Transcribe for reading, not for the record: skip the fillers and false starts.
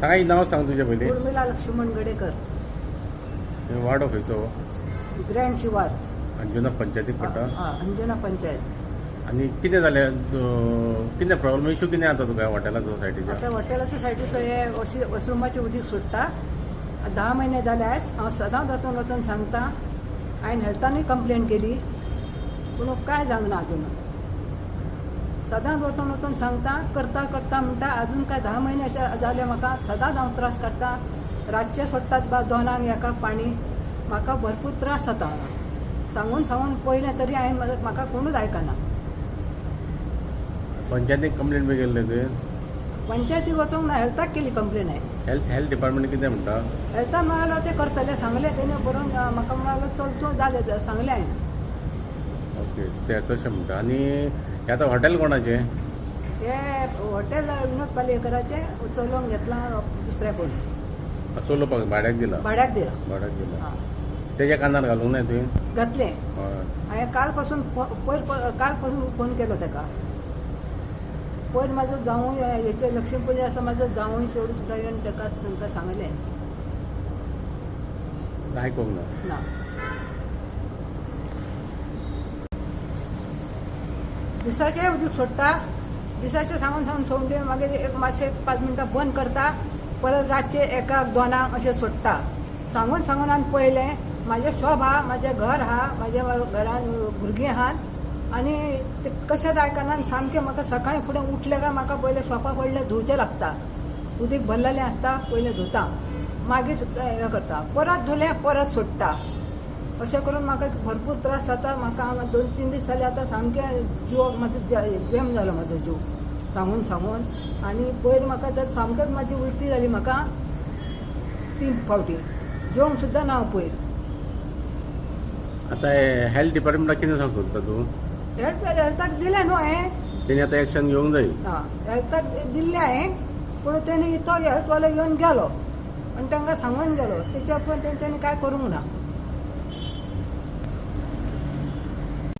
काय नाव सांग तुझे पयलीं. उर्मिला लक्ष्मण गडेकर. वाडो खंयचो? ग्रँड शिवार. अंजुना पंचायतीक पडटा. अंजुना पंचायत. आनी कितें जालें, कितें प्रॉब्लम, इशू कितें जाता तुका हॉटेलाचो सायडीच्या? आता हॉटेलाच्या सायडीचो हे वॉशरुमाचें उदीक सुट्टा. 10 महिने जाले आयज हांव सदांच वचून वचून सांगता. हांवें हेल्थानूय कंप्लेंट केली पूण काय जावना अजून. सदांच वचून वचून सांगता, करता करता म्हणटा अजून काय 10 महिने अशें जाले म्हाका. सदांच हांव त्रास काडटा. रातचे सोडटात बा 2 एकाक पाणी. म्हाका भरपूर त्रास जाता. सांगून सांगून पयलें तरी हांवें म्हाका कोणूच आयकना. पंचायतीक कंप्लेंट बी केल्ले तुवें? पंचायतीक वचूंक ना, हेल्थाक केली कंप्लेन हांवें. हेल्थ डिपार्टमेंट कितें म्हणटा? हेल्थाक म्हळ्यार ते करतले सांगले तेणे बरोवन म्हाका म्हळ्यार चल तूं जालें सांगलें हांवें. ओके, ते तशें म्हणटा. आनी हें आतां हॉटेल कोणाचें? हे हॉटेल विनोद पालयेकराचें चलोवंक घेतलां दुसरे कोण. चलोवपाक भाड्याक दिला? भाड्याक दिला. भाड्याक दिला. तेज्या कानार घालूंक ना तुवें? घातलें. हय. हांवें काल पासून फोन केलो ताका. पयर म्हाजो जावूय हेचे लक्ष्मी पुजा आसा, म्हाजो जावूय चेडूं सुद्दां येवन तांकां सांगलें आयकोंक ना. दिसाचें उदीक सोडटा. दिसाचें सांगून सांगून सोडले मागीर एक मातशें 5 मिनटां बंद करता. परत रातचे 1-2 अशें सोडटा. सांगून सांगून हांवें पळयलें. म्हाजें शॉप आहा, म्हाजें घर आहा, म्हाज्या घरान भुरगीं आहात आनी ते कशेंच आयकना. सामकें म्हाका सकाळीं फुडें उठलें काय म्हाका पयलें शॉपाक पडलें धुवचें लागता. उदीक भरलेलें आसता, पयलें धुता, मागीर हें करता, परत धुलें परत सोडटा. अशें करून म्हाका भरपूर त्रास जाता. म्हाका 2-3 दीस जाले आतां सामकें जिवाक म्हाजो जॅम जालो म्हाजो जीव सांगून सांगून. आनी पयर म्हाका तर सामकेंच म्हाजी उलटी जाली म्हाका 3 फावटी. जेवंक सुद्दां ना हांव पयर. आतां हेल्थ डिपार्टमेंटाक कितें सांगूंक सोदता तूं? हेल्थाक दिलें न्हू हांवें. तेणी आतां एक्शन घेवंक जाय. हेल्थाक दिल्लें हांवें पूण तेणी तो हेल्थवालो येवन गेलो आनी तांकां सांगून गेलो. तेच्या पण तेंच्यांनी काय करूंक ना.